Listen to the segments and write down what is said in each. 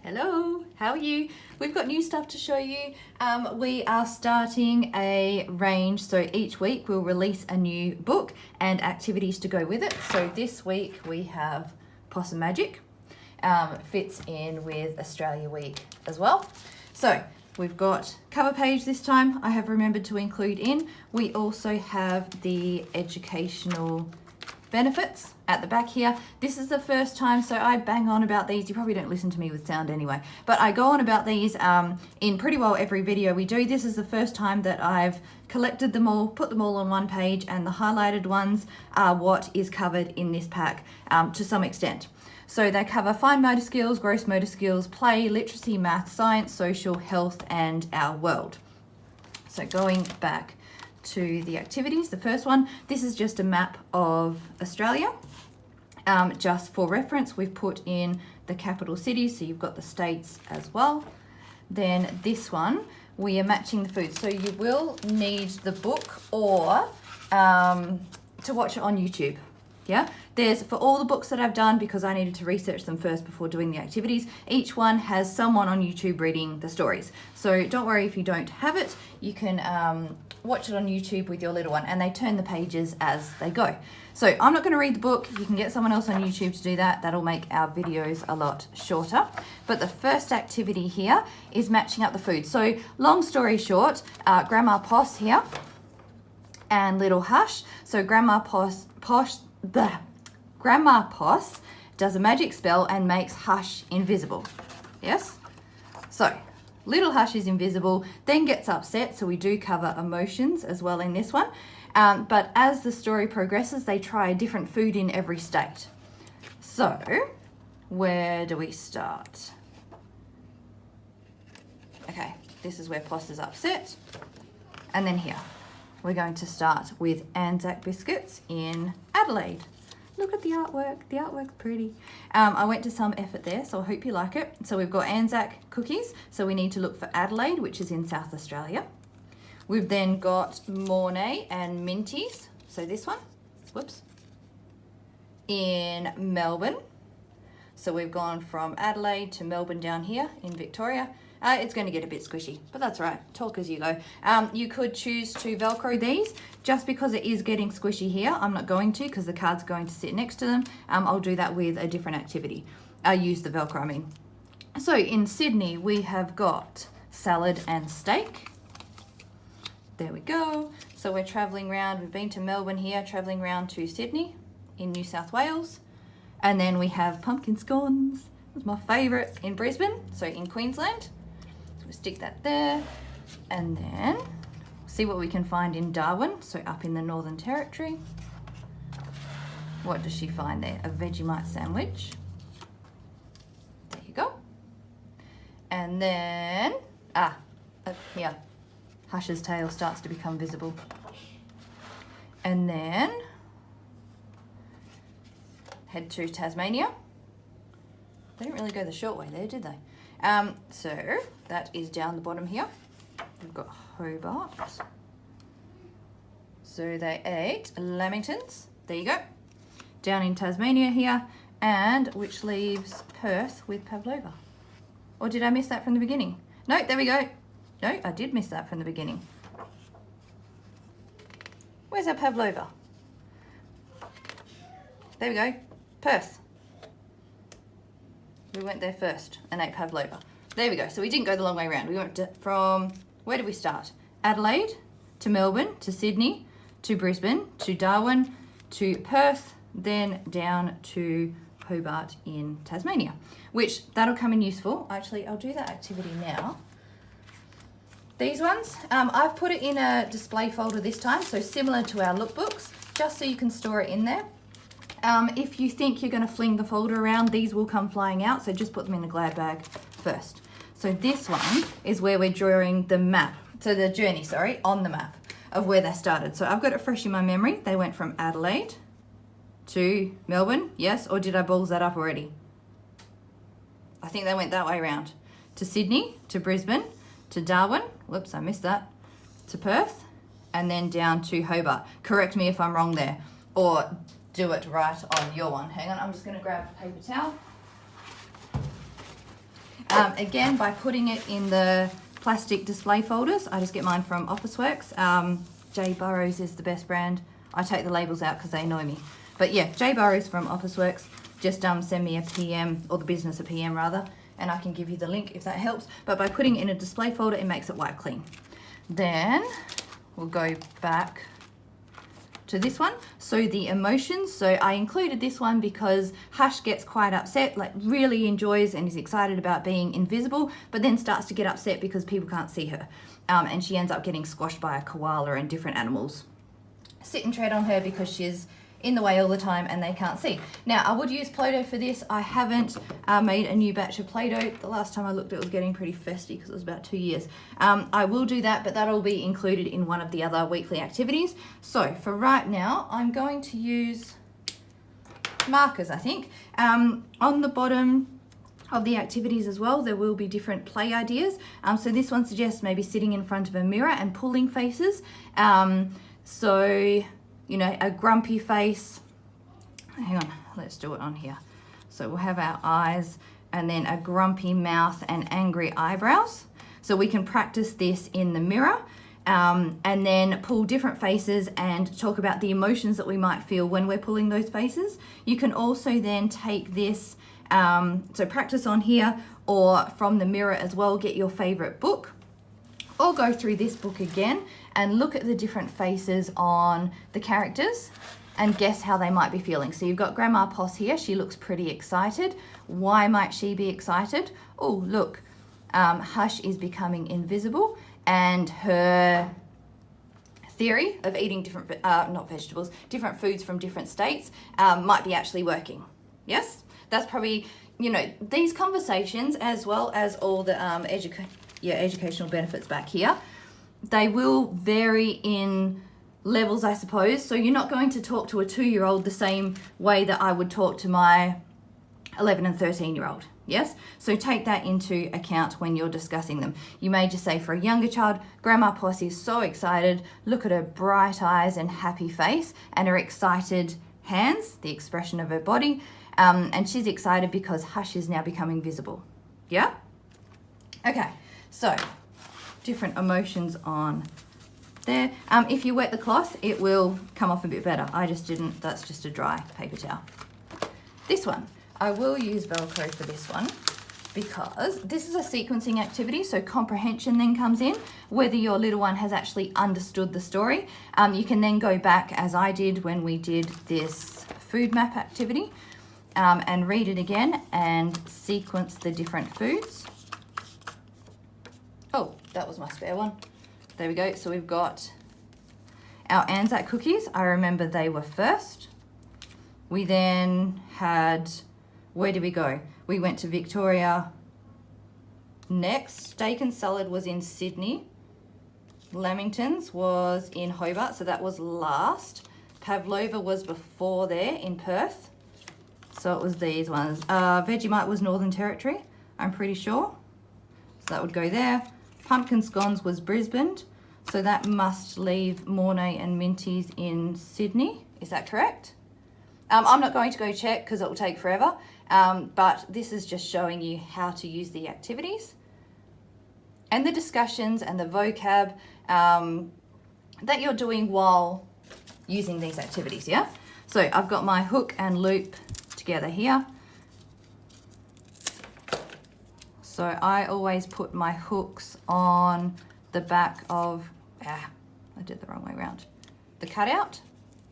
Hello, how are you? We've got new stuff to show you. We are starting a range, so each week we'll release a new book and activities to go with it. So this week we have Possum Magic, fits in with Australia Week as well. So we've got cover page this time, I have remembered to include in. We also have the educational benefits at the back here. This is the first time, so I bang on about these. You probably don't listen to me with sound anyway, but I go on about these in pretty well every video we do. This is the first time that I've collected them all, put them all on one page, and the highlighted ones are what is covered in this pack to some extent. So they cover fine motor skills, gross motor skills, play, literacy, math, science, social, health, and our world. So going back to the activities, the first one, this is just a map of Australia. Just for reference, we've put in the capital cities, so you've got the states as well. Then this one, we are matching the food. So you will need the book or to watch it on YouTube. Yeah, there's, for all the books that I've done, because I needed to research them first before doing the activities, each one has someone on YouTube reading the stories. So don't worry if you don't have it, you can watch it on YouTube with your little one, and they turn the pages as they go. So I'm not going to read the book, you can get someone else on YouTube to do that. That'll make our videos a lot shorter. But the first activity here is matching up the food. So long story short, Grandma Poss here and Little Hush. So Grandma Poss does a magic spell and makes Hush invisible. Yes? So Little Hush is invisible, then gets upset, so we do cover emotions as well in this one. But as the story progresses, they try a different food in every state. So where do we start? Okay, this is where Poss is upset. And then here, we're going to start with Anzac biscuits in Adelaide. Look at the artwork. The artwork's pretty. I went to some effort there, so I hope you like it. So we've got Anzac cookies. So we need to look for Adelaide, which is in South Australia. We've then got Mornay and Minties. So this one, whoops, in Melbourne. So we've gone from Adelaide to Melbourne down here in Victoria. It's going to get a bit squishy, but that's right. Talk as you go. You could choose to Velcro these. Just because it is getting squishy here, I'm not going to, because the card's going to sit next to them. I'll do that with a different activity. Use the Velcro, I mean. So in Sydney, we have got salad and steak. There we go. So we're traveling around. We've been to Melbourne here, traveling around to Sydney in New South Wales. And then we have pumpkin scones. It's my favorite in Brisbane, so in Queensland. We'll stick that there, and then see what we can find in Darwin, so up in the Northern Territory. What does she find there? A Vegemite sandwich. There you go. And then, here, Hush's tail starts to become visible. And then head to Tasmania. They didn't really go the short way there, did they? So that is down the bottom here. We've got Hobart. So they ate Lamingtons. There you go. Down in Tasmania here, and which leaves Perth with Pavlova. Or did I miss that from the beginning? No, there we go. No, I did miss that from the beginning. Where's our Pavlova? There we go. Perth. We went there first and ate Pavlova. There we go. So we didn't go the long way around. We went from, where did we start? Adelaide to Melbourne to Sydney to Brisbane to Darwin to Perth, then down to Hobart in Tasmania, which that'll come in useful. Actually, I'll do that activity now. These ones, I've put it in a display folder this time, so similar to our lookbooks, just so you can store it in there. If you think you're going to fling the folder around, these will come flying out, so just put them in a glad bag first. So this one is where we're drawing the map, so the journey, sorry, on the map of where they started. So I've got it fresh in my memory. They went from Adelaide to Melbourne, yes, or did I balls that up already? I think they went that way around. To Sydney, to Brisbane, to Darwin, whoops, I missed that, to Perth, and then down to Hobart. Correct me if I'm wrong there, or do it right on your one. Hang on, I'm just going to grab a paper towel. Again, by putting it in the plastic display folders, I just get mine from Officeworks. J Burrows is the best brand. I take the labels out because they annoy me. But yeah, J Burrows from Officeworks. Just send me a PM, or the business a PM rather, and I can give you the link if that helps. But by putting it in a display folder, it makes it wipe clean. Then we'll go back to this one. So the emotions, so I included this one because Hush gets quite upset, like really enjoys and is excited about being invisible, but then starts to get upset because people can't see her. And she ends up getting squashed by a koala and different animals sit and tread on her because she's in the way all the time and they can't see. Now, I would use Play-Doh for this. I haven't made a new batch of Play-Doh. The last time I looked, it was getting pretty festy because it was about 2 years. I will do that, but that'll be included in one of the other weekly activities. So for right now, I'm going to use markers, I think. On the bottom of the activities as well, there will be different play ideas. So this one suggests maybe sitting in front of a mirror and pulling faces. So, you know, a grumpy face. Hang on, let's do it on here. So we'll have our eyes and then a grumpy mouth and angry eyebrows. So we can practice this in the mirror and then pull different faces and talk about the emotions that we might feel when we're pulling those faces. You can also then take this, so practice on here or from the mirror as well, get your favorite book, or go through this book again and look at the different faces on the characters and guess how they might be feeling. So you've got Grandma Poss here. She looks pretty excited. Why might she be excited? Oh, look, Hush is becoming invisible and her theory of eating different, not vegetables, different foods from different states might be actually working. Yes? That's probably, you know, these conversations as well as all the educational benefits back here, they will vary in levels, I suppose. So you're not going to talk to a 2-year-old the same way that I would talk to my 11 and 13-year-old. Yes? So take that into account when you're discussing them. You may just say for a younger child, Grandma Poss is so excited. Look at her bright eyes and happy face and her excited hands, the expression of her body. And she's excited because Hush is now becoming visible. Yeah? Okay. So, different emotions on there. If you wet the cloth, it will come off a bit better. I just didn't. That's just a dry paper towel. This one, I will use Velcro for this one because this is a sequencing activity, so comprehension then comes in. Whether your little one has actually understood the story, you can then go back, as I did when we did this food map activity, and read it again and sequence the different foods. Oh, that was my spare one. There we go. So we've got our Anzac cookies. I remember they were first. We then had, where did we go? We went to Victoria next. Steak and salad was in Sydney. Lamingtons was in Hobart, so that was last. Pavlova was before there in Perth. So it was these ones. Vegemite was Northern Territory, I'm pretty sure. So that would go there. Pumpkin scones was Brisbane, so that must leave Mornay and Minty's in Sydney. Is that correct? I'm not going to go check because it will take forever, but this is just showing you how to use the activities and the discussions and the vocab that you're doing while using these activities, yeah? So I've got my hook and loop together here. So I always put my hooks on the back of, I did the wrong way around, the cutout.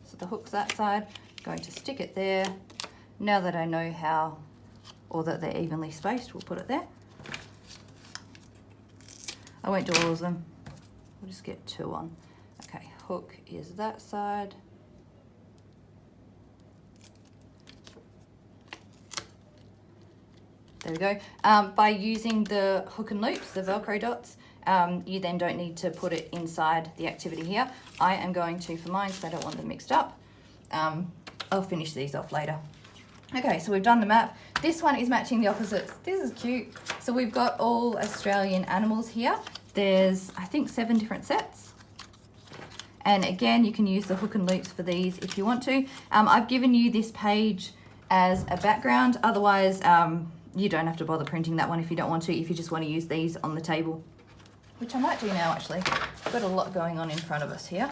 So the hook's that side, going to stick it there. Now that I know how, or that they're evenly spaced, we'll put it there. I won't do all of them, we'll just get 2 on. Okay, hook is that side. There we go. By using the hook and loops, the Velcro dots, you then don't need to put it inside the activity here. I am going to, for mine, because I don't want them mixed up, I'll finish these off later. Okay, so we've done the map. This one is matching the opposites. This is cute. So we've got all Australian animals here. There's, I think, 7 different sets. And again, you can use the hook and loops for these if you want to. I've given you this page as a background. Otherwise, you don't have to bother printing that one if you don't want to, if you just want to use these on the table, which I might do now actually. I've got a lot going on in front of us here.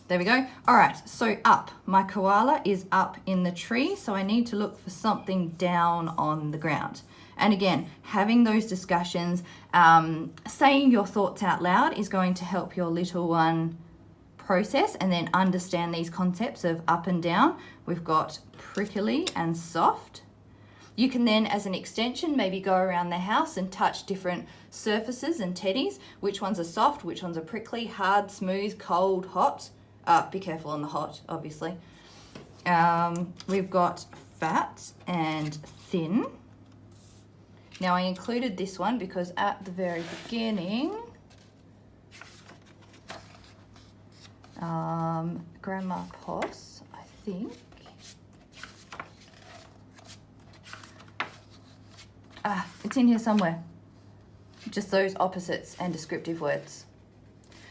There we go. All right, so up. My koala is up in the tree, so I need to look for something down on the ground. And again, having those discussions, saying your thoughts out loud is going to help your little one process and then understand these concepts of up and down. We've got prickly and soft. You can then, as an extension, maybe go around the house and touch different surfaces and teddies. Which ones are soft, which ones are prickly, hard, smooth, cold, hot. Be careful on the hot, obviously. We've got fat and thin. Now I included this one because at the very beginning, Grandma Poss, I think. It's in here somewhere. Just those opposites and descriptive words.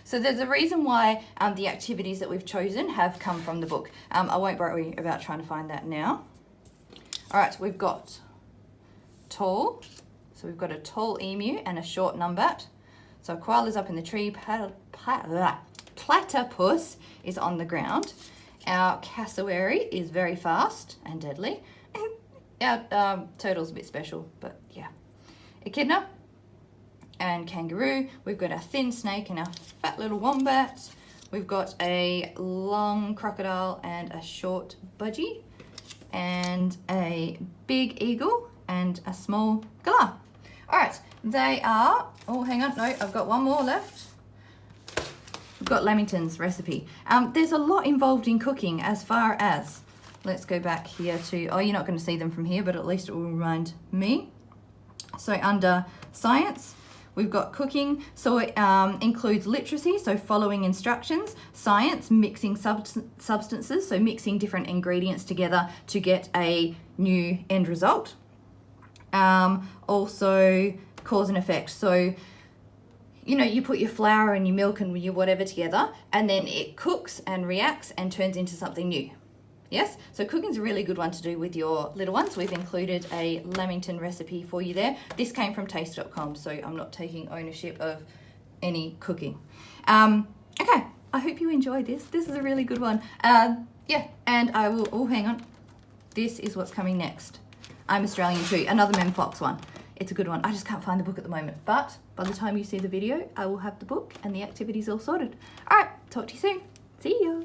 So there's a reason why the activities that we've chosen have come from the book. I won't worry about trying to find that now. All right, we've got tall. So we've got a tall emu and a short numbat. So koala's up in the tree, platypus is on the ground. Our cassowary is very fast and deadly. Our turtle's a bit special, but yeah. Echidna and kangaroo. We've got a thin snake and a fat little wombat. We've got a long crocodile and a short budgie, and a big eagle and a small galah. All right, they are, oh, hang on, no, I've got one more left. We've got Lamingtons recipe. There's a lot involved in cooking as far as, let's go back here to, oh, you're not going to see them from here, but at least it will remind me. So under science, we've got cooking, so it includes literacy, so following instructions, science, mixing substances, so mixing different ingredients together to get a new end result. Also cause and effect, so you know, you put your flour and your milk and your whatever together, and then it cooks and reacts and turns into something new. Yes, so cooking's a really good one to do with your little ones. We've included a Lamington recipe for you there. This came from taste.com, so I'm not taking ownership of any cooking. Okay, I hope you enjoyed this. This is a really good one. Yeah, and I will, oh, hang on. This is what's coming next. I'm Australian too, another Mem Fox one. It's a good one. I just can't find the book at the moment, but by the time you see the video, I will have the book and the activities all sorted. All right, talk to you soon. See ya.